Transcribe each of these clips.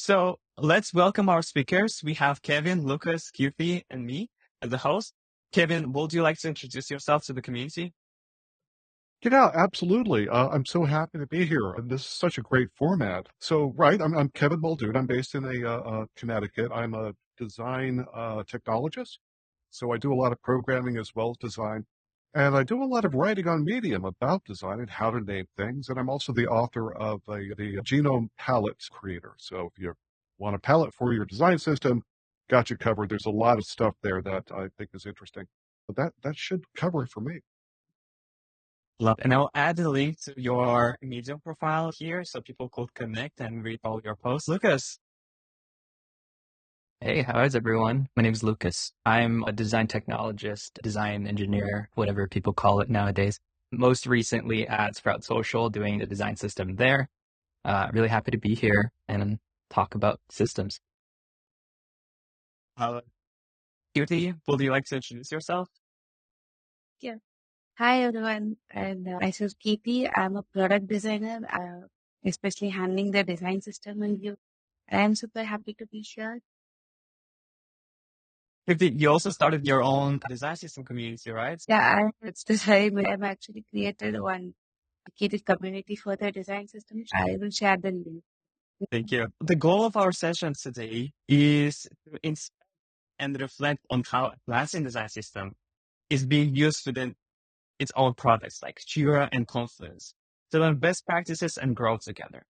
So let's welcome our speakers. We have Kevin, Lucas, Kirti, and me as the host. Kevin, would you like to introduce yourself to the community? Yeah, absolutely. I'm so happy to be here. And this is such a great format. So, right, I'm Kevin Muldoon. I'm based in Connecticut. I'm a design technologist. So I do a lot of programming as well as design. And I do a lot of writing on Medium about design and how to name things. And I'm also the author of the Genome Palette Creator. So if you want a palette for your design system, got you covered. There's a lot of stuff there that I think is interesting. But that should cover it for me. Love. And I'll add the link to your Medium profile here so people could connect and read all your posts. Lucas. Hey, how is everyone? My name is Lucas. I'm a design technologist, design engineer, whatever people call it nowadays. Most recently at Sprout Social, doing the design system there. Really happy to be here and talk about systems. Kirti, would you like to introduce yourself? Yeah. Hi, everyone. And myself, Katie. I'm a product designer, especially handling the design system review. And I'm super happy to be here. Kirti, you also started your own design system community, right? Yeah, it's the same. I've actually created one dedicated community for the design system. I will share the link. Thank you. The goal of our session today is to inspect and reflect on how Atlassian Design System is being used within its own products like Jira and Confluence to learn best practices and grow together.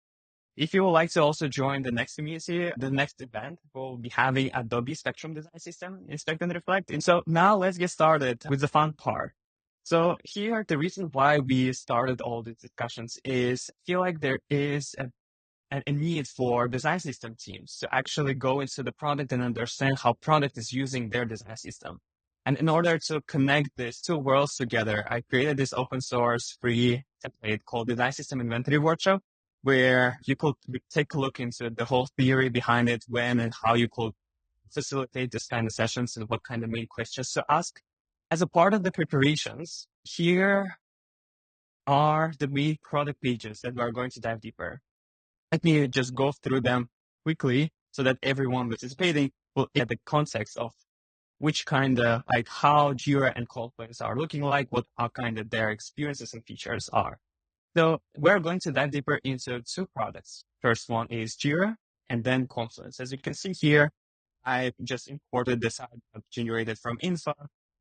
If you would like to also join the next community, the next event, we'll be having Adobe Spectrum Design System, Inspect and Reflect. And so now let's get started with the fun part. So here, the reason why we started all these discussions is I feel like there is a need for design system teams to actually go into the product and understand how product is using their design system. And in order to connect these two worlds together, I created this open source free template called Design System Inventory Workshop, where you could take a look into the whole theory behind it, when and how you could facilitate this kind of sessions and what kind of main questions to ask. As a part of the preparations, here are the main product pages that we are going to dive deeper. Let me just go through them quickly so that everyone participating will get the context of which kind of, like how Jira and Confluence are looking like, what are kind of their experiences and features are. So we're going to dive deeper into two products. First one is Jira and then Confluence. As you can see here, I just imported this out generated from Info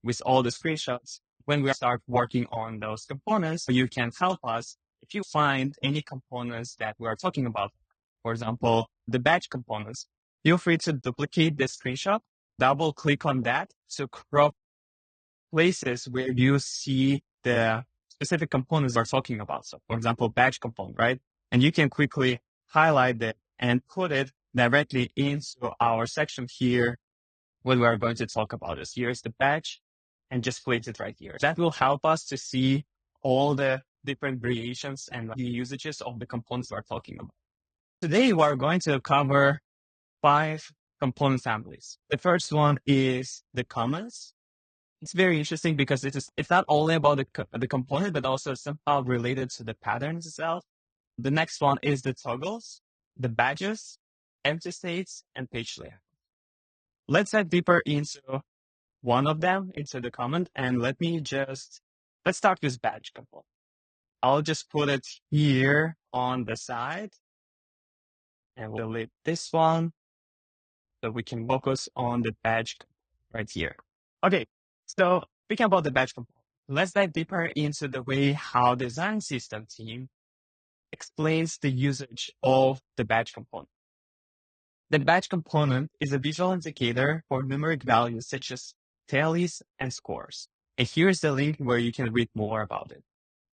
with all the screenshots. When we start working on those components, you can help us if you find any components that we are talking about. For example, the batch components, feel free to duplicate the screenshot, double click on that to crop places where you see the specific components we're talking about. So for example, batch component, right? And you can quickly highlight that and put it directly into our section here when we're going to talk about this. Here's the batch and just place it right here. That will help us to see all the different variations and the usages of the components we're talking about. Today, we're going to cover 5 component families. The first one is the commons. It's very interesting because it's not only about the component, but also somehow related to the patterns itself. The next one is the toggles, the badges, empty states, and page layout. Let's dive deeper into one of them, into the comment, and let's start with badge component. I'll just put it here on the side and we'll delete this one so we can focus on the badge right here. Okay, so speaking about the badge component, let's dive deeper into the way how design system team explains the usage of the badge component. The badge component is a visual indicator for numeric values such as tallies and scores. And here's the link where you can read more about it.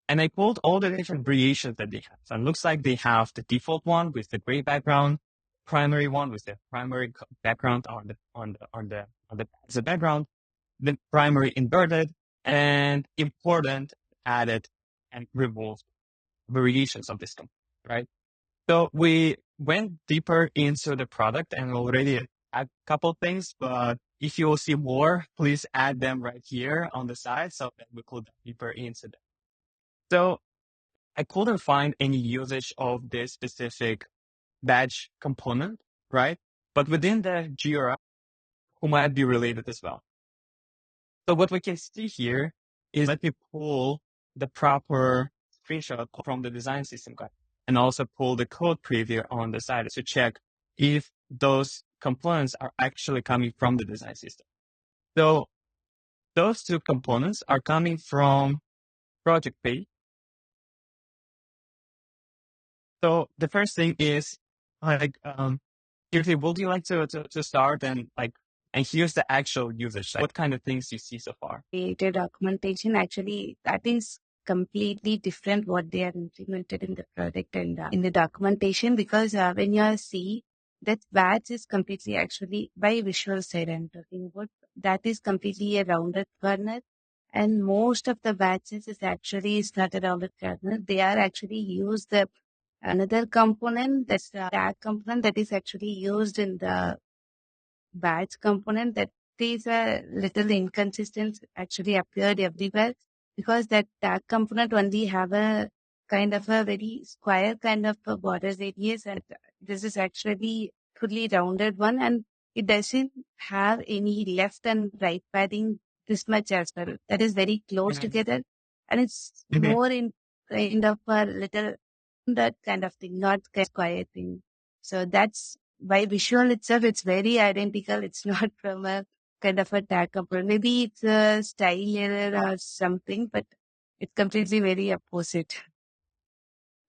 And I pulled all the different variations that they have. So it looks like they have the default one with the gray background, primary one with the primary background on the background, the primary inverted, and important added and removed variations of this component, right? So we went deeper into the product and already add a couple things, but if you will see more, please add them right here on the side so that we could dive deeper into them. So I couldn't find any usage of this specific badge component right? But within the Jira, who might be related as well. So what we can see here is let me pull the proper screenshot from the design system guide and also pull the code preview on the side to check if those components are actually coming from the design system. So those two components are coming from project page. So the first thing is like, Kirti, would you like to start and here's the actual usage. What kind of things you see so far? Created documentation, actually, that is completely different what they are implemented in the product and in the documentation, because when you see that badge is completely actually by visual side I'm talking about, that is completely a rounded corner, and most of the badges is actually not a rounded corner. They are actually used the another component, that's the tag component, that is actually used in the badge component. That is a little inconsistent actually appeared everywhere, because that tag component only have a kind of a very square kind of a border radius, and this is actually fully rounded one, and it doesn't have any left and right padding this much as well. That is very close together, and it's more in kind of a little that kind of thing, not square thing. So that's by visual itself, it's very identical. It's not from a kind of a tag component. Maybe it's a style error or something, but it's completely very opposite.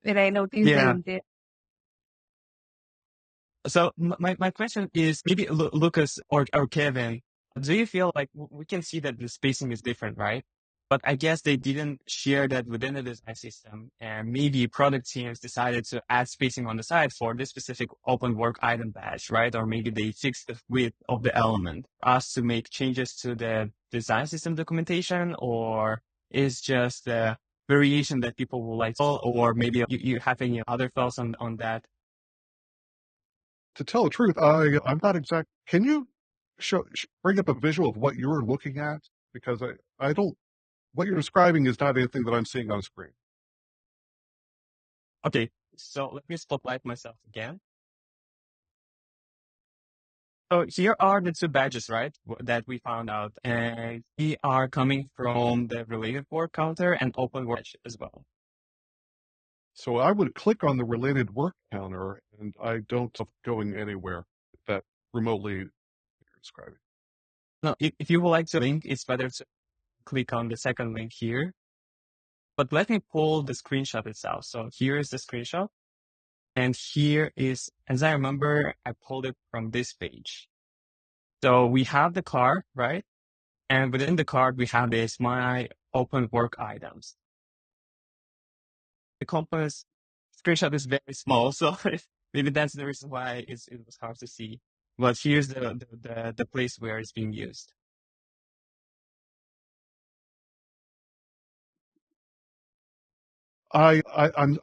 When I noticed that. So my question is maybe Lucas or Kevin, do you feel like we can see that the spacing is different, right? But I guess they didn't share that within the design system, and maybe product teams decided to add spacing on the side for this specific open work item badge, right? Or maybe they fixed the width of the element. Us to make changes to the design system documentation, or is just the variation that people will like, or maybe you have any other thoughts on that? To tell the truth, I'm not exact. Can you bring up a visual of what you're looking at? Because I don't, what you're describing is not anything that I'm seeing on screen. Okay, so let me spotlight myself again. So here are the two badges, right, that we found out, and we are coming from the related work counter and open work as well. So I would click on the related work counter, and I don't going anywhere that remotely you're describing. Now, if you would like to link, it's better to click on the second link here. But let me pull the screenshot itself. So here is the screenshot. And here is, as I remember, I pulled it from this page. So we have the card, right? And within the card, we have this my open work items. The components screenshot is very small, so maybe that's the reason why it was hard to see. But here's the place where it's being used. I'm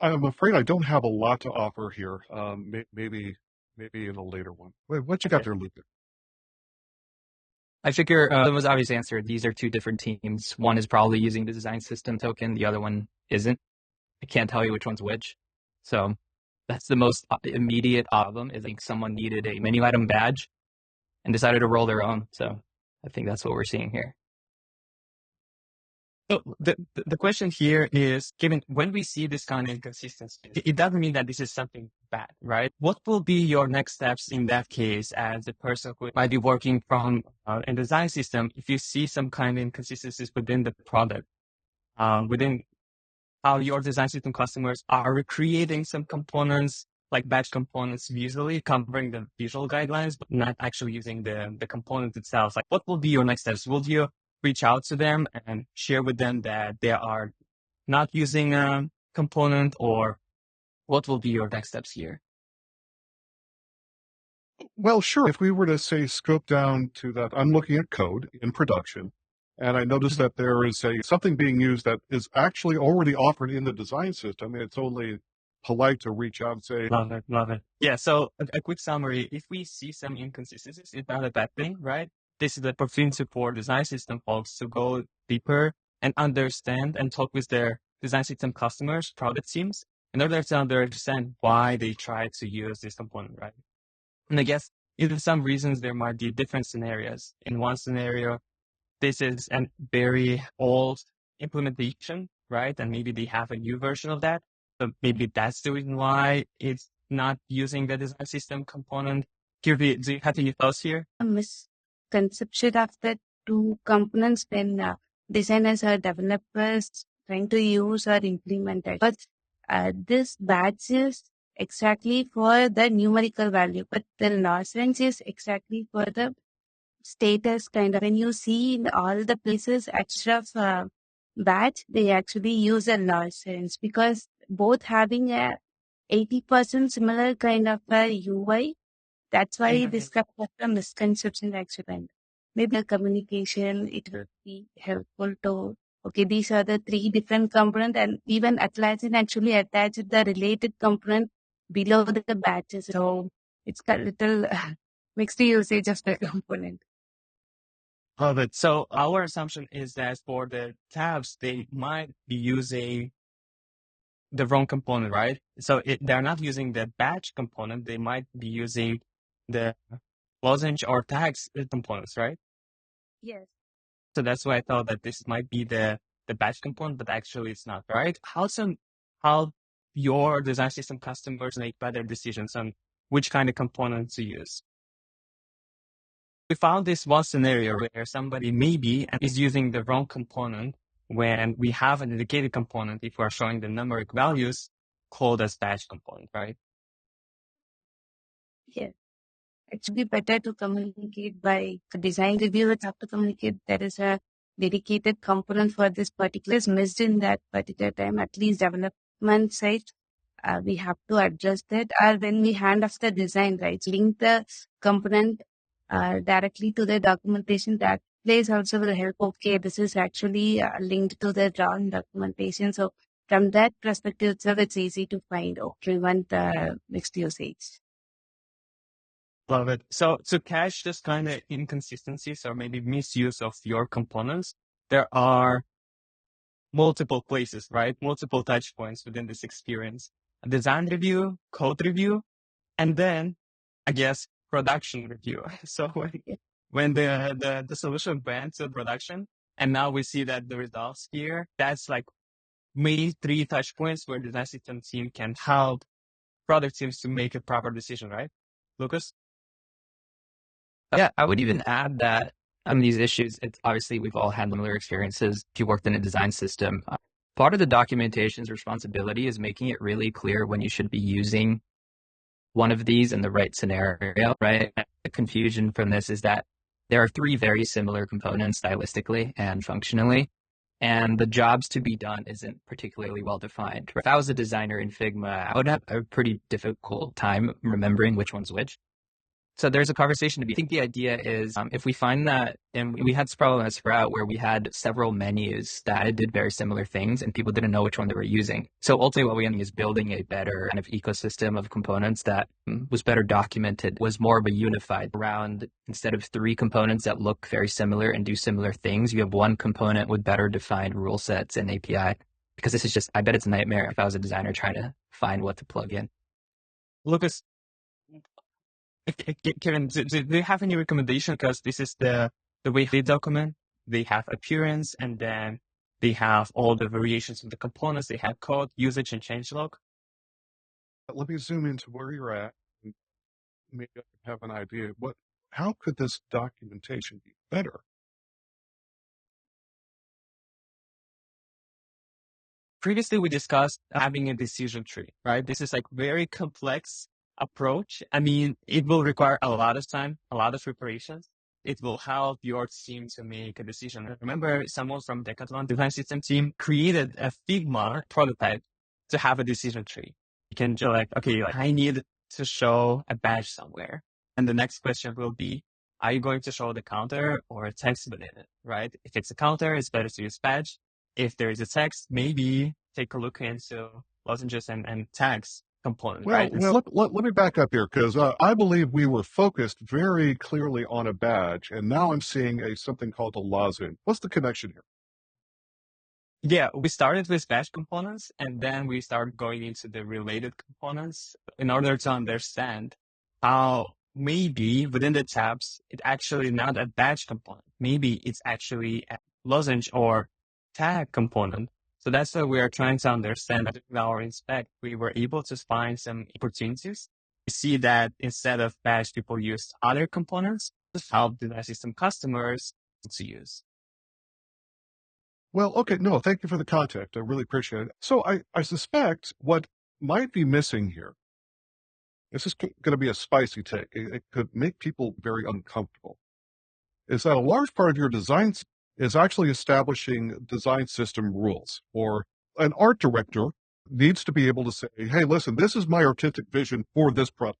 afraid I don't have a lot to offer here. Maybe in a later one. Wait, what you got there, Lucas? I figure it was obvious answer. These are two different teams. One is probably using the design system token. The other one isn't. I can't tell you which one's which. So that's the most immediate problem is like someone needed a menu item badge and decided to roll their own. So I think that's what we're seeing here. So the question here is, given when we see this kind of inconsistency, it doesn't mean that this is something bad, right? What will be your next steps in that case as a person who might be working from a design system if you see some kind of inconsistencies within the product, within how your design system customers are recreating some components, like batch components visually, covering the visual guidelines, but not actually using the component itself? Like, what will be your next steps? Will you reach out to them and share with them that they are not using a component, or what will be your next steps here? Well, sure. If we were to say scope down to that, I'm looking at code in production, and I notice that there is something being used that is actually already offered in the design system. It's only polite to reach out and say, Love it. Yeah, so a quick summary. If we see some inconsistencies, it's not a bad thing, right? This is the opportunity for design system folks to go deeper and understand and talk with their design system customers, product teams, in order to understand why they try to use this component, right? And I guess in some reasons there might be different scenarios. In one scenario, this is a very old implementation, right? And maybe they have a new version of that. So maybe that's the reason why it's not using the design system component. Kirti, do you have any thoughts here? A misconception of the two components when designers or developers trying to use or implement it. But this badge is exactly for the numerical value, but the license is exactly for the status kind of. When you see in all the places extra badge, they actually use a license because both having a 80% similar kind of a UI. That's why this kind of a misconception actually. Maybe a communication, it will be helpful to, okay, these are the three different components, and even Atlassian actually attached the related component below the batches. So it's got little mixed usage of the component. Love it. So our assumption is that for the tabs, they might be using the wrong component, right? So they're not using the batch component. They might be using the lozenge or tags components, right? Yes. So that's why I thought that this might be the batch component, but actually it's not, right? How your design system customers make better decisions on which kind of components to use? We found this one scenario where somebody maybe is using the wrong component when we have a dedicated component, if we're showing the numeric values, called as batch component, right? Yes. It should be better to communicate by the design reviewers have to communicate there is a dedicated component for this particular is missed in that particular time, at least development side. We have to adjust that. Or when we hand off the design, right, link the component directly to the documentation. That place also will help. Okay, this is actually linked to the drawn documentation. So from that perspective itself, it's easy to find or prevent mixed usage. Love it. So to catch this kind of inconsistencies or maybe misuse of your components, there are multiple places, right? Multiple touch points within this experience. A design review, code review, and then I guess production review. So when the solution went to production, and now we see that the results here, that's like maybe 3 touch points where the design system team can help product teams to make a proper decision, right? Lucas? Yeah, I would even add that these issues, it's obviously we've all had similar experiences. If you worked in a design system, part of the documentation's responsibility is making it really clear when you should be using one of these in the right scenario, right? The confusion from this is that there are 3 very similar components stylistically and functionally, and the jobs to be done isn't particularly well defined. If I was a designer in Figma, I would have a pretty difficult time remembering which one's which. So there's a conversation to be. I think the idea is if we find that, and we had this problem at Sprout where we had several menus that did very similar things and people didn't know which one they were using. So ultimately what we ended up is building a better kind of ecosystem of components that was better documented, was more of a unified around, instead of 3 components that look very similar and do similar things, you have one component with better defined rule sets and API. Because this is just, I bet it's a nightmare if I was a designer trying to find what to plug in. Lucas, Kevin, do you have any recommendation? Because this is the way they document. They have appearance, and then they have all the variations of the components. They have code, usage, and changelog. Let me zoom into where you're at. And maybe I can have an idea. How could this documentation be better? Previously, we discussed having a decision tree, right? This is like very complex approach. I mean, it will require a lot of time, a lot of preparations. It will help your team to make a decision. I remember someone from Decathlon Design System team created a Figma prototype to have a decision tree. You can just like, okay, like I need to show a badge somewhere. And the next question will be, are you going to show the counter or a text within it, right? If it's a counter, it's better to use badge. If there is a text, maybe take a look into lozenges and tags component, Well, right? let me back up here because I believe we were focused very clearly on a badge, and now I'm seeing something called a lozenge. What's the connection here? Yeah, we started with badge components, and then we started going into the related components in order to understand how maybe within the tabs, it actually not a badge component. Maybe it's actually a lozenge or tag component. So that's what we are trying to understand. In our inspect, we were able to find some opportunities. We see that instead of badge, people use other components to help the system customers to use. Well, okay, no, thank you for the context. I really appreciate it. So I suspect what might be missing here, this is going to be a spicy take, it could make people very uncomfortable, is that a large part of your design is actually establishing design system rules, or an art director needs to be able to say, hey, listen, this is my artistic vision for this product.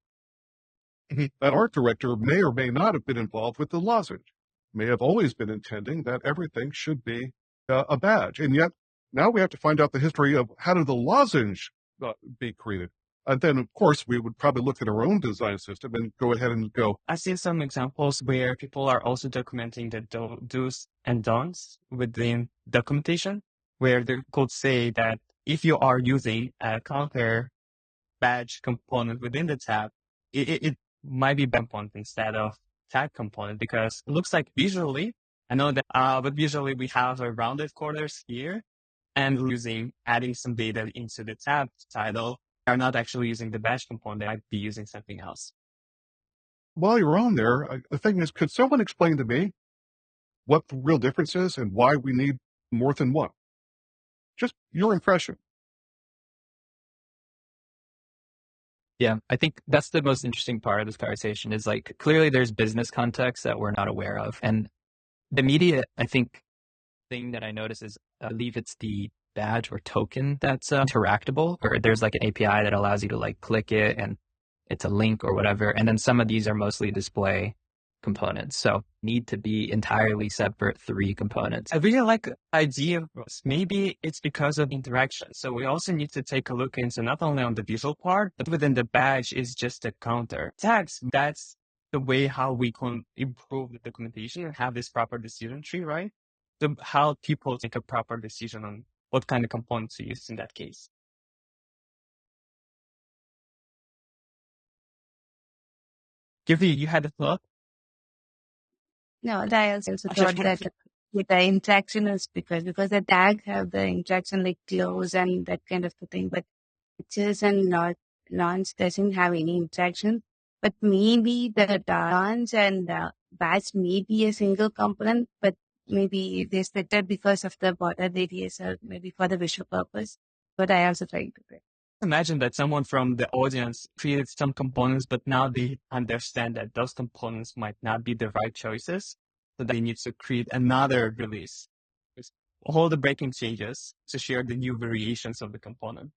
That art director may or may not have been involved with the lozenge, may have always been intending that everything should be a badge. And yet now we have to find out the history of how did the lozenge be created. And then, of course, we would probably look at our own design system and go ahead and go. I see some examples where people are also documenting the do's and don'ts within documentation, where they could say that if you are using a counter badge component within the tab, it might be component instead of tag component, because it looks like visually, I know that, but visually we have a rounded corners here, and adding some data into the tab title are not actually using the badge component. They might be using something else. While you're on there, the thing is, could someone explain to me what the real difference is and why we need more than one? Just your impression. Yeah, I think that's the most interesting part of this conversation is like, clearly there's business context that we're not aware of. And the immediate, I think, thing that I notice is, I believe it's the badge or token that's interactable, or there's like an API that allows you to like click it and it's a link or whatever. And then some of these are mostly display components. So need to be entirely separate 3 components. I really like the idea. Maybe it's because of interaction. So we also need to take a look into not only on the visual part, but within the badge is just a counter. Tags, that's the way how we can improve the documentation and have this proper decision tree, right? So how people make a proper decision on what kind of components to use in that case. Kirti, you had a thought? No, I also thought that with the interaction is because the tag have the interaction like close and that kind of thing, but pictures and not launch doesn't have any interaction. But maybe the launch and batch may be a single component, but maybe they split it because of the border radius or maybe for the visual purpose. But I also tried to do it. Imagine that someone from the audience created some components, but now they understand that those components might not be the right choices. So they need to create another release with all the breaking changes to share the new variations of the component.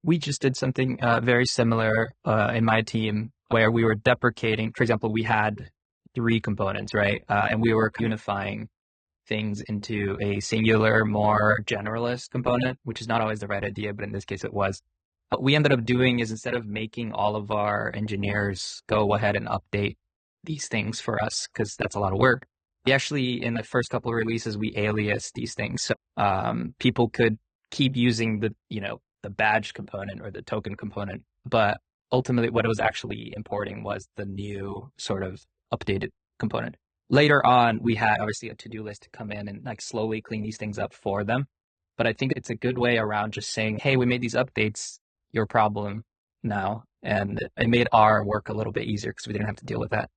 We just did something very similar in my team where we were deprecating. For example, we had 3 components, right? And we were unifying things into a singular, more generalist component, which is not always the right idea, but in this case it was. What we ended up doing is, instead of making all of our engineers go ahead and update these things for us, because that's a lot of work, we actually, in the first couple of releases, we aliased these things. So people could keep using the badge component or the token component, but ultimately what it was actually importing was the new sort of updated component. Later on, we had obviously a to-do list to come in and like slowly clean these things up for them. But I think it's a good way around just saying, hey, we made these updates, your problem now. And it made our work a little bit easier because we didn't have to deal with that.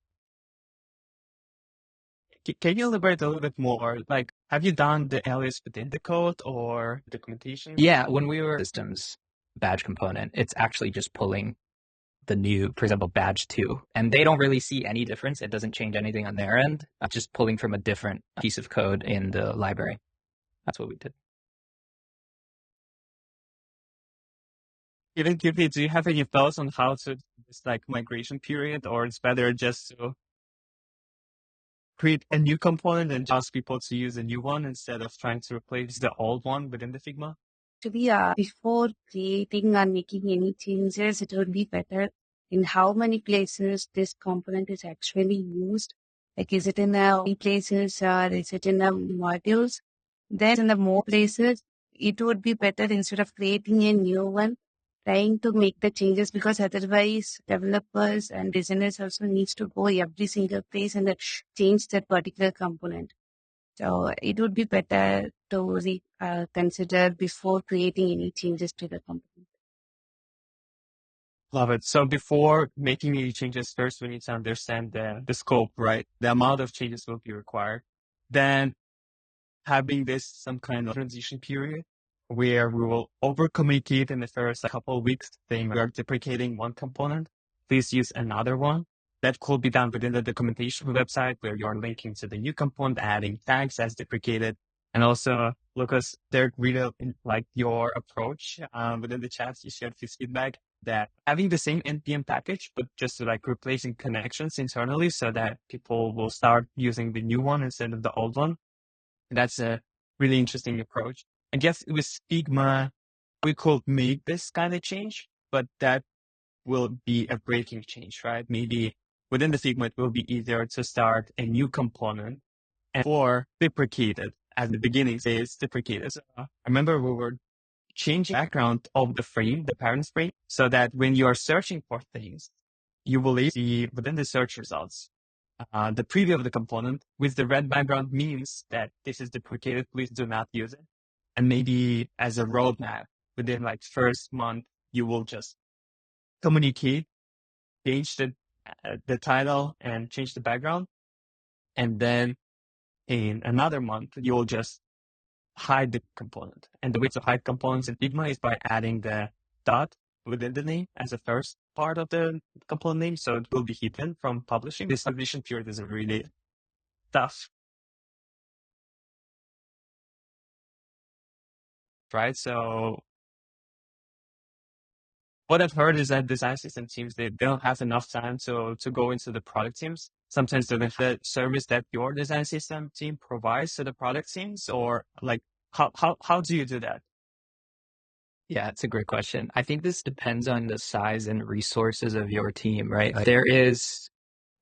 Can you elaborate a little bit more? Like, have you done the alias within the code or documentation? Yeah, when we were systems badge component, it's actually just pulling the new, for example, badge 2. And they don't really see any difference. It doesn't change anything on their end. Just pulling from a different piece of code in the library. That's what we did. Even Kirti, do you have any thoughts on how to this like migration period, or it's better just to create a new component and ask people to use a new one instead of trying to replace the old one within the Figma? Before creating or making any changes, it would be better in how many places this component is actually used. Like, is it in the places or is it in the modules? Then in the more places, it would be better, instead of creating a new one, trying to make the changes, because otherwise developers and designers also needs to go every single place and change that particular component. So it would be better to consider before creating any changes to the component. Love it. So before making any changes, first we need to understand the scope, right? The amount of changes will be required. Then having this some kind of transition period where we will over communicate in the first couple of weeks, saying we are deprecating one component, please use another one. That could be done within the documentation website where you're linking to the new component, adding tags as deprecated. And also, Lucas, Derek, really like your approach within the chats. You shared his feedback that having the same NPM package, but just replacing connections internally so that people will start using the new one instead of the old one. That's a really interesting approach. I guess with Figma, we could make this kind of change, but that will be a breaking change, right? Maybe within the Figma, it will be easier to start a new component and or deprecate it at the beginning, say it's deprecated. So I remember we were changing the background of the frame, the parent frame, so that when you are searching for things, you will see within the search results, the preview of the component with the red background means that this is deprecated. Please do not use it. And maybe as a roadmap within first month, you will just communicate, change the title and change the background. And then in another month, you will just hide the component. And the way to hide components in Figma is by adding the dot within the name as a first part of the component name. So it will be hidden from publishing. This transition period is really tough, right? So what I've heard is that design system teams, they don't have enough time to go into the product teams. Sometimes the service that your design system team provides to the product teams, or how do you do that? Yeah, it's a great question. I think this depends on the size and resources of your team, right? There is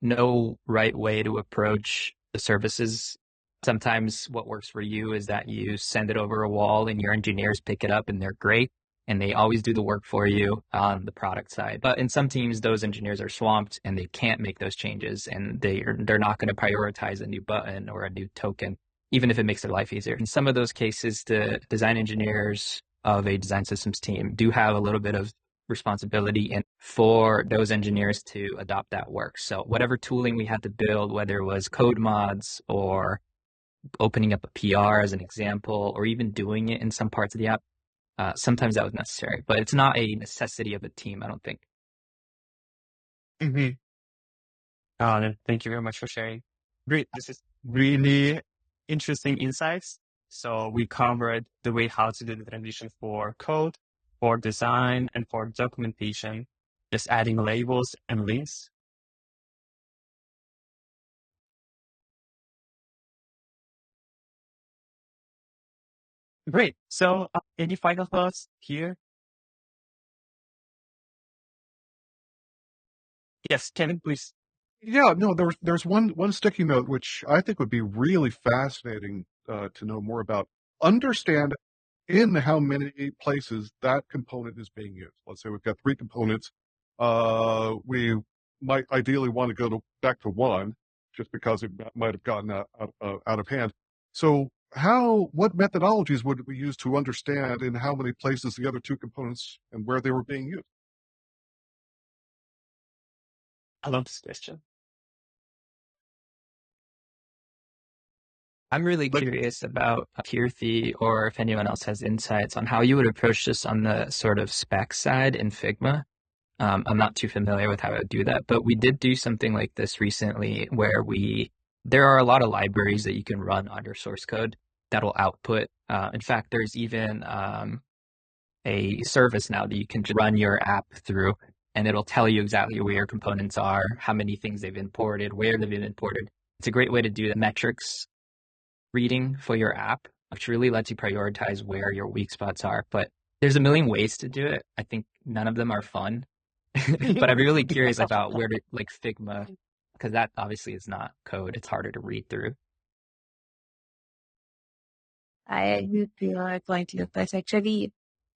no right way to approach the services. Sometimes what works for you is that you send it over a wall and your engineers pick it up and they're great and they always do the work for you on the product side. But in some teams, those engineers are swamped and they can't make those changes and they're not going to prioritize a new button or a new token, even if it makes their life easier. In some of those cases, the design engineers of a design systems team do have a little bit of responsibility and for those engineers to adopt that work. So whatever tooling we had to build, whether it was code mods or opening up a PR as an example, or even doing it in some parts of the app, sometimes that was necessary, but it's not a necessity of a team, I don't think. Mm-hmm. Thank you very much for sharing. Great. This is really interesting insights. So we covered the way how to do the transition for code, for design, and for documentation, just adding labels and links. Great. So any final thoughts here? Yes, Kevin, please. Yeah, no, there's one sticky note which I think would be really fascinating to know more about. Understand in how many places that component is being used. Let's say we've got 3 components. We might ideally want to go back to one, just because it might have gotten out of hand. So what methodologies would we use to understand in how many places the other 2 components and where they were being used? I love this question. I'm really curious about Kirthi, or if anyone else has insights on how you would approach this on the sort of spec side in Figma. I'm not too familiar with how I would do that, but we did do something like this recently where there are a lot of libraries that you can run under source code that'll output. In fact, there's even a service now that you can run your app through, and it'll tell you exactly where your components are, how many things they've imported, where they've been imported. It's a great way to do the metrics reading for your app, which really lets you prioritize where your weak spots are. But there's a million ways to do it. I think none of them are fun. But I'm really curious about where to Figma, because that obviously is not code. It's harder to read through. I agree with your point, Lucas. Actually,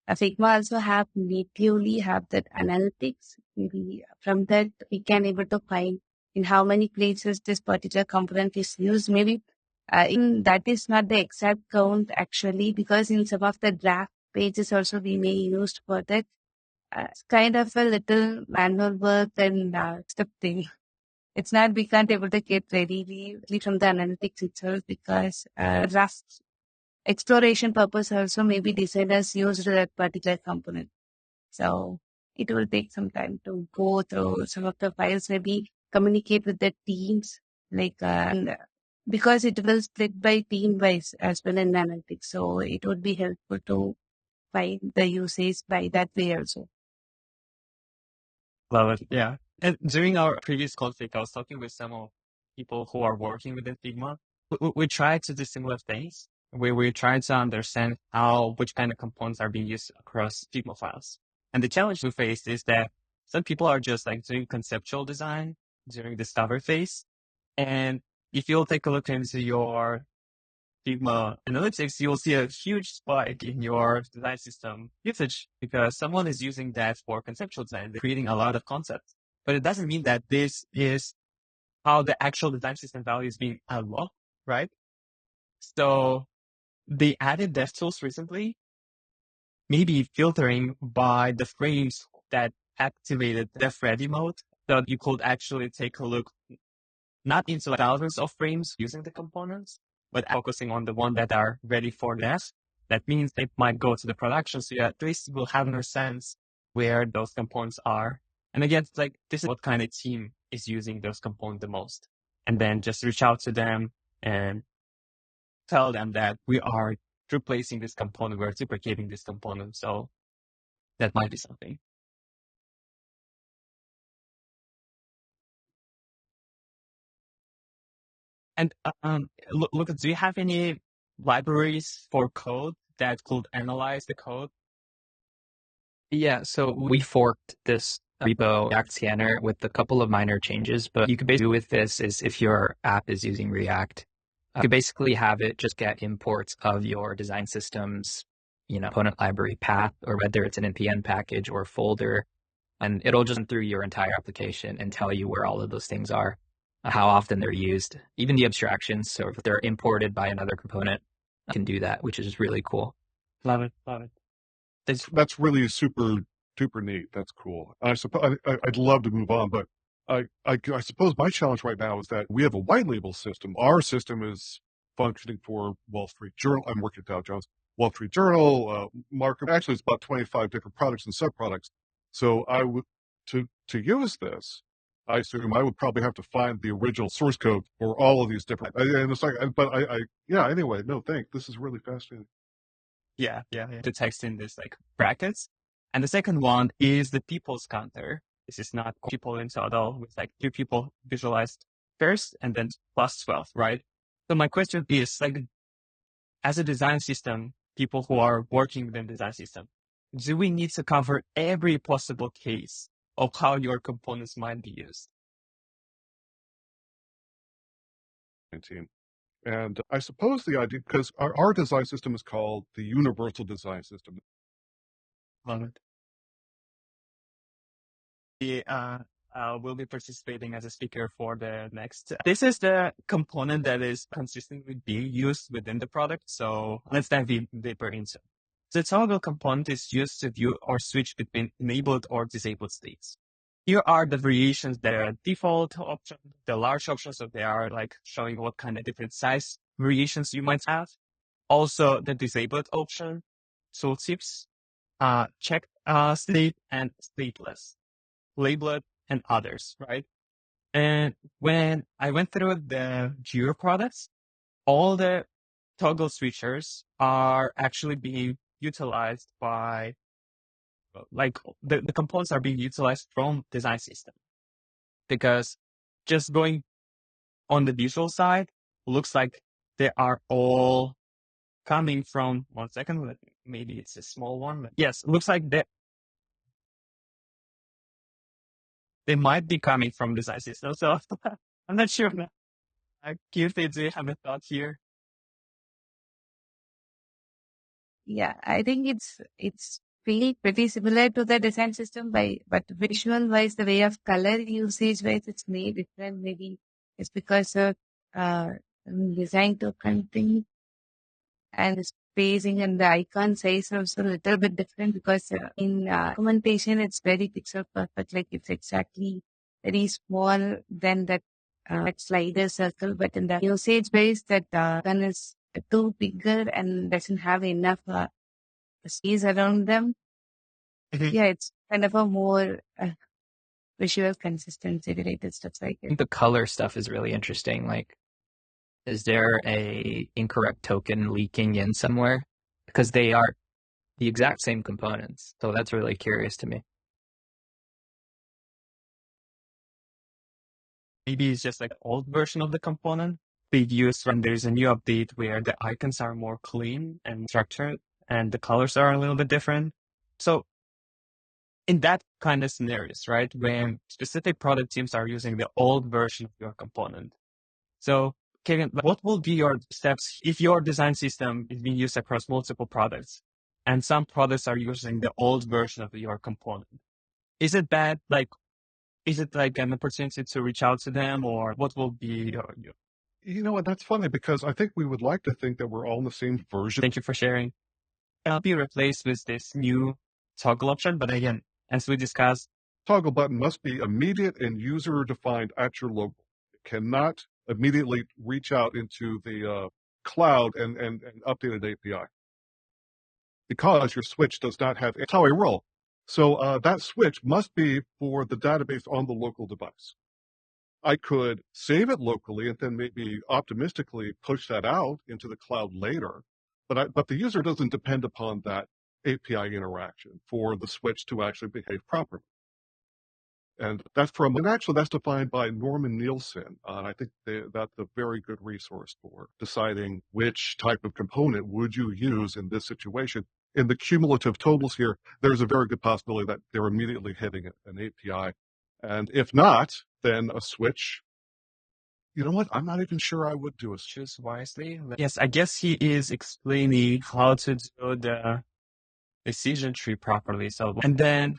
Figma also have natively have that analytics. Maybe from that we can able to find in how many places this particular component is used. Maybe in that is not the exact count actually, because in some of the draft pages also we may use for that. It's kind of a little manual work and stuff thing. It's not, we can't able to get readily from the analytics itself, because draft exploration purpose also maybe designers use that particular component. So it will take some time to go through some of the files, maybe communicate with the teams, and because it will split by team wise as well in analytics. So it would be helpful to find the usage by that way also. Love it. Yeah. And during our previous conflict, I was talking with some of people who are working within Figma. We tried to do similar things. We tried to understand which kind of components are being used across Figma files. And the challenge we faced is that some people are just like doing conceptual design during the discover phase. And if you'll take a look into your Figma analytics, you'll see a huge spike in your design system usage because someone is using that for conceptual design, creating a lot of concepts. But it doesn't mean that this is how the actual design system value is being unlocked, right? So they added dev tools recently, maybe filtering by the frames that activated dev ready mode. So you could actually take a look not into like thousands of frames using the components, but focusing on the ones that are ready for dev. That means they might go to the production. So you at least will have a sense where those components are. And again, it's like, this is what kind of team is using those components the most. And then just reach out to them and tell them that we are replacing this component, we're deprecating this component. So that might be something. And look, do you have any libraries for code that could analyze the code? Yeah, so we forked this repo React scanner with a couple of minor changes, but you could basically do with this is if your app is using React, you could basically have it just get imports of your design system's, component library path, or whether it's an npm package or folder, and it'll just run through your entire application and tell you where all of those things are, how often they're used, even the abstractions. So if they're imported by another component, you can do that, which is really cool. Love it. Love it. That's really super duper neat. That's cool. I suppose I'd love to move on, but I suppose my challenge right now is that we have a white label system. Our system is functioning for Wall Street Journal. I'm working at Dow Jones, Wall Street Journal, market. Actually, it's about 25 different products and subproducts. So I would to use this, I assume I would probably have to find the original source code for all of these different. And it's like, but yeah. Anyway, no, thanks. This is really fascinating. Yeah. The text in this like brackets. And the second one is the people's counter. This is not people in total with like 2 people visualized first and then plus 12, right? So my question is like, as a design system, people who are working within the design system, do we need to cover every possible case of how your components might be used? 19. And I suppose the idea, because our design system is called the Universal Design System. Love it. Will be participating as a speaker for the next. This is the component that is consistently being used within the product. So let's dive deeper into it. The toggle component is used to view or switch between enabled or disabled states. Here are the variations that are default option, the large options, so they are like showing what kind of different size variations you might have. Also the disabled option, tooltips, checked state and stateless, labeled and others, right? And when I went through the Jira products, all the toggle switchers are actually being utilized by like the components are being utilized from design system, because just going on the visual side looks like they are all coming from 1 second. Maybe it's a small one, but yes, it looks like they might be coming from design system. So I'm not sure. Kirti, do you have a thought here? Yeah, I think it's feel pretty similar to the design system but visual wise, the way of color usage wise, it's made different. Maybe it's because of uh, design token thing and the spacing and the icon size are also a little bit different because in documentation, it's very pixel perfect. Like it's exactly very small than that slider circle, but in the usage base, that icon is too bigger and doesn't have enough space around them. Mhm. Yeah, it's kind of a more visual consistency related stuff like I it. think the color stuff is really interesting. Like, is there a incorrect token leaking in somewhere? Because they are the exact same components. So that's really curious to me. Maybe it's just like old version of the component they use when there's a new update where the icons are more clean and structured and the colors are a little bit different. So in that kind of scenarios, right, when specific product teams are using the old version of your component. So Kevin, what will be your steps if your design system is being used across multiple products and some products are using the old version of your component? Is it bad? Like, is it like an opportunity to reach out to them, or what will be your. You know what? That's funny because I think we would like to think that we're all in the same version. Thank you for sharing. It'll be replaced with this new toggle option, but again, as we discussed, Toggle button must be immediate and user defined at your local. It cannot immediately reach out into the cloud and update an API because your switch does not have. It's how I roll. So that switch must be for the database on the local device. I could save it locally and then maybe optimistically push that out into the cloud later. But the user doesn't depend upon that API interaction for the switch to actually behave properly. And actually that's defined by Norman Nielsen. And I think that's a very good resource for deciding which type of component would you use in this situation. In the cumulative totals here, there's a very good possibility that they're immediately hitting an API. And if not, then a switch. You know what? I'm not even sure I would do a switch. choose wisely. Yes, I guess he is explaining how to do the decision tree properly. So, and then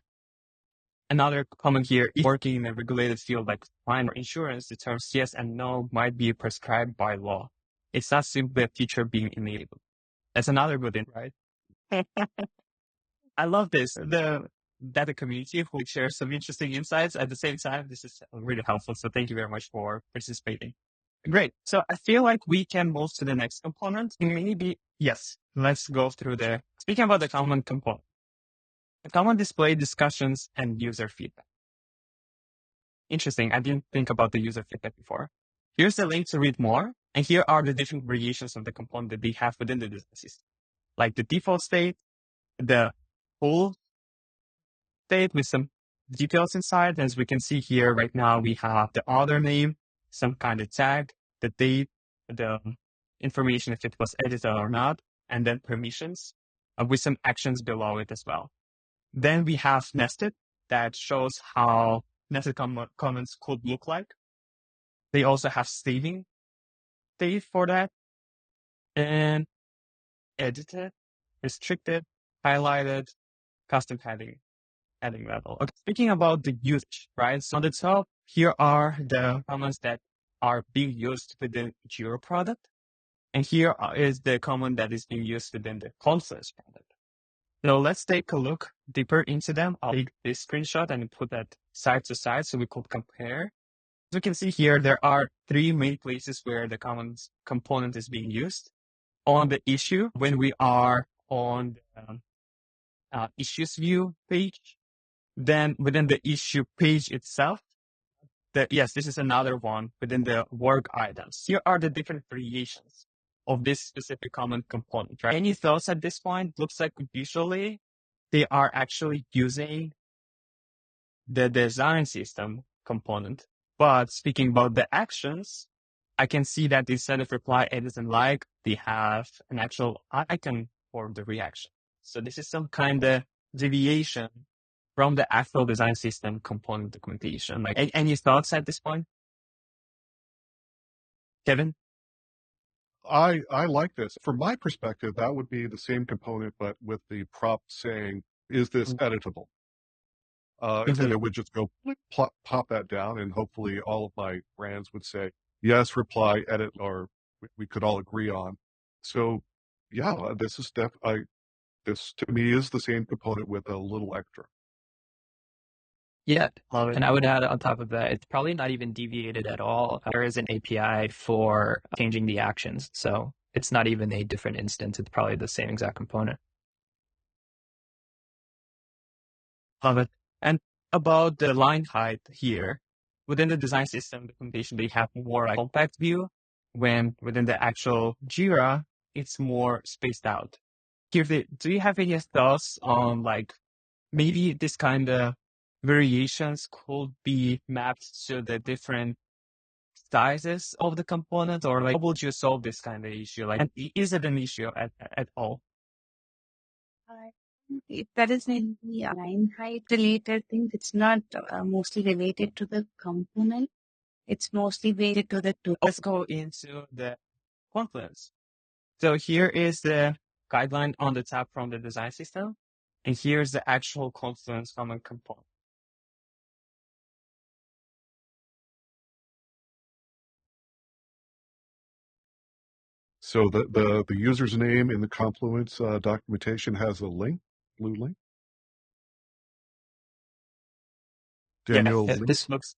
another comment here, if working in a regulated field like fine or insurance, the terms yes and no might be prescribed by law. It's not simply a feature being enabled. That's another good thing, right? I love this. The data community who shares some interesting insights at the same time. This is really helpful. So thank you very much for participating. Great. So I feel like we can move to the next component. Maybe, yes, let's go through speaking about the common component, the common display discussions and user feedback. Interesting. I didn't think about the user feedback before. Here's the link to read more. And here are the different variations of the component that they have within the design system, like the default state, the full state with some details inside. As we can see here right now, we have the author name, some kind of tag, the date, the information if it was edited or not, and then permissions with some actions below it as well. Then we have nested that shows how nested comments could look like. They also have saving state for that, and edited, restricted, highlighted, custom heading level. Okay, speaking about the usage, right? So on the top, here are the comments that are being used within Jira product. And here is the comment that is being used within the Confluence product. So let's take a look deeper into them. I'll take this screenshot and put that side to side so we could compare. As you can see here, there are three main places where the comments component is being used. On the issue, when we are on the issues view page, then within the issue page itself, yes, this is another one within the work items. Here are the different variations of this specific common component, right? Any thoughts at this point? Looks like visually they are actually using the design system component. But speaking about the actions, I can see that instead of reply, edit, and like, they have an actual icon for the reaction. So this is some kind of deviation from the actual design system component documentation. Like, any thoughts at this point? Kevin? I like this. From my perspective, that would be the same component, but with the prop saying is this editable? And it would just go pop that down, and hopefully all of my brands would say yes, reply, edit, or we could all agree on. So, yeah, this to me is the same component with a little extra. Yeah. Love it. And I would add on top of that, it's probably not even deviated at all. There is an API for changing the actions. So it's not even a different instance. It's probably the same exact component. Love it. And about the line height here, within the design system documentation, they have more like compact view. When within the actual Jira, it's more spaced out. Do you have any thoughts on like maybe this kind of variations could be mapped to the different sizes of the component, or like how would you solve this kind of issue? Like, and is it an issue at all? If that is in the line height related thing, it's not mostly related to the component. It's mostly related to the tool. Let's go into the Confluence. So here is the guideline on the top from the design system, and here's the actual Confluence common component. So the user's name in the Confluence documentation has a link, blue link. Daniel, Yeah, this looks.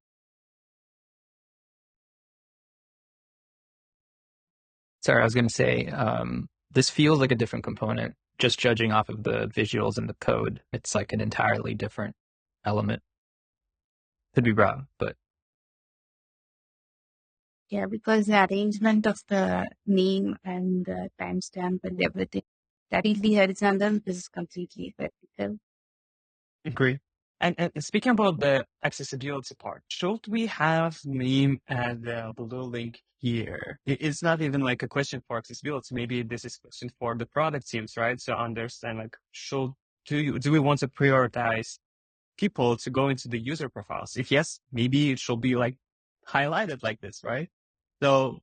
Sorry, I was going to say, this feels like a different component. Just judging off of the visuals and the code, it's like an entirely different element. Could be wrong, but Yeah, because the arrangement of the name and the timestamp and everything, that is the horizontal, this is completely vertical. Agree. And speaking about the accessibility part, should we have name and the blue link here? It's not even like a question for accessibility. Maybe this is a question for the product teams, right? So understand like, do we want to prioritize people to go into the user profiles? If yes, maybe it should be like highlighted like this, right? So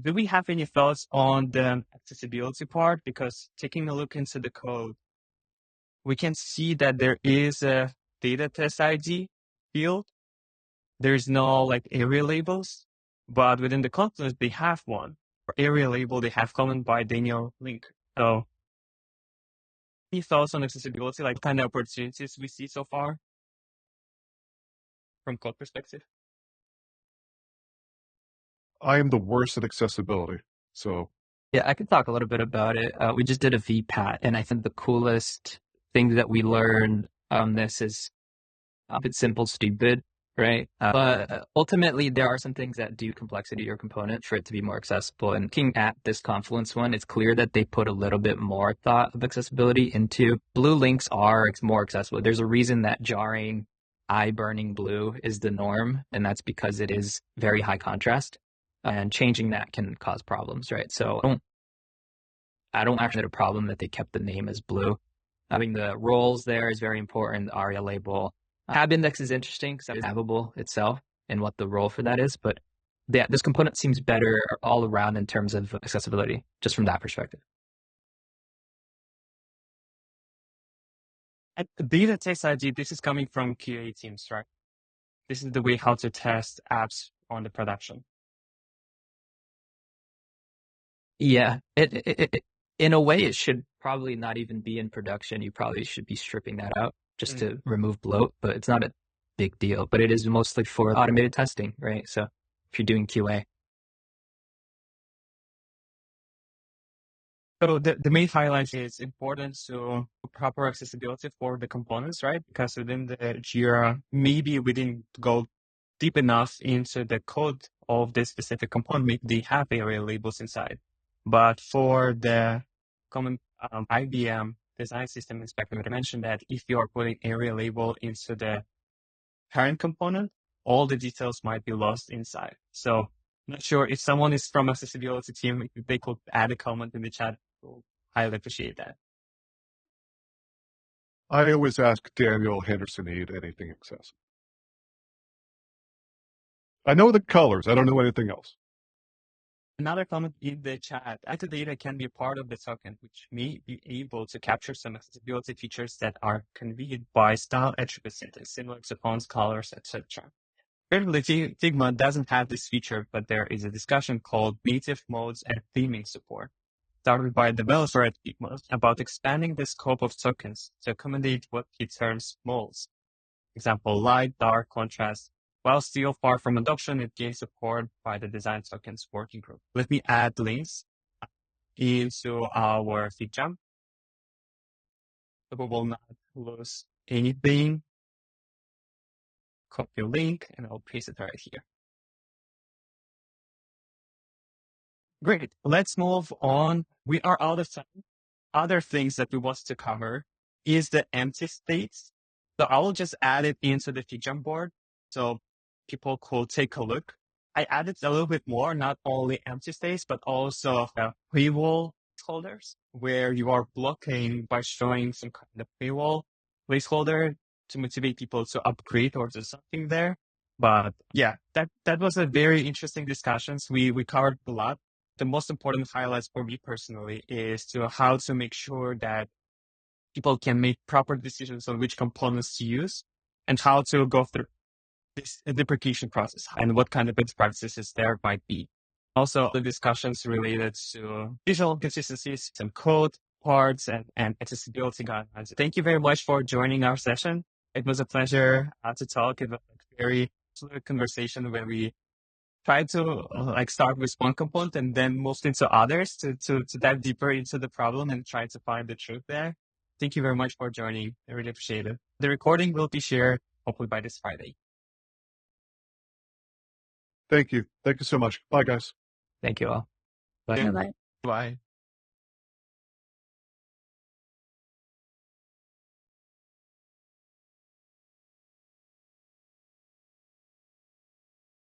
do we have any thoughts on the accessibility part? Because taking a look into the code, we can see that there is a data test ID field. There's no like area labels, but within the Confluence, they have one. For area label, they have comment by Daniel link. So any thoughts on accessibility, like kind of opportunities we see so far from code perspective? I am the worst at accessibility, so. yeah, I could talk a little bit about it. We just did a VPAT, and I think the coolest thing that we learned on this is it's simple, stupid, right? But ultimately, there are some things that do complexity to your component for it to be more accessible. And looking at this Confluence one, it's clear that they put a little bit more thought of accessibility into blue links are more accessible. There's a reason that jarring, eye burning blue is the norm, and that's because it is very high contrast. And changing that can cause problems, right? So I don't actually have a problem that they kept the name as blue. Having the roles there is very important. The ARIA label. Tab index is interesting because it's tabbable itself and what the role for that is. But yeah, this component seems better all around in terms of accessibility, just from that perspective. And the beta test ID, this is coming from QA teams, right? This is the way how to test apps on the production. Yeah, in a way, it should probably not even be in production. You probably should be stripping that out just to remove bloat, but it's not a big deal. But it is mostly for automated testing, right? So if you're doing QA. So the main highlight is important to proper accessibility for the components, right? Because within the Jira, maybe we didn't go deep enough into the code of this specific component. Maybe they have area labels inside. But for the common IBM design system inspector, I mentioned that if you are putting area label into the parent component, all the details might be lost inside. So not sure if someone is from accessibility team, if they could add a comment in the chat. We'll highly appreciate that. I always ask Daniel Henderson to eat anything accessible. I know the colors. I don't know anything else. Another comment in the chat, metadata can be part of the token, which may be able to capture some accessibility features that are conveyed by style attributes, similar to fonts, colors, etc. Currently, Figma doesn't have this feature, but there is a discussion called native modes and theming support, started by a developer at Figma about expanding the scope of tokens to accommodate what he terms modes. Example, light, dark, contrast. While still far from adoption, it gains support by the design tokens working group. Let me add links into our FigJam. So we will not lose anything. Copy link and I'll paste it right here. Great. Let's move on. We are out of time. Other things that we want to cover is the empty states. So I will just add it into the FigJam board so people could take a look. I added a little bit more, not only empty states, but also paywall placeholders where you are blocking by showing some kind of paywall placeholder to motivate people to upgrade or do something there. But yeah, that was a very interesting discussions. We covered a lot. The most important highlights for me personally is to how to make sure that people can make proper decisions on which components to use and how to go through this deprecation process and what kind of best practices there might be. Also, the discussions related to visual consistencies, some code parts, and accessibility guidelines. Thank you very much for joining our session. It was a pleasure to talk. It was a very fluid conversation where we try to start with one component and then move into others to dive deeper into the problem and try to find the truth there. Thank you very much for joining. I really appreciate it. The recording will be shared hopefully by this Friday. Thank you. Thank you so much. Bye, guys. Thank you all. Bye. Bye-bye. Bye.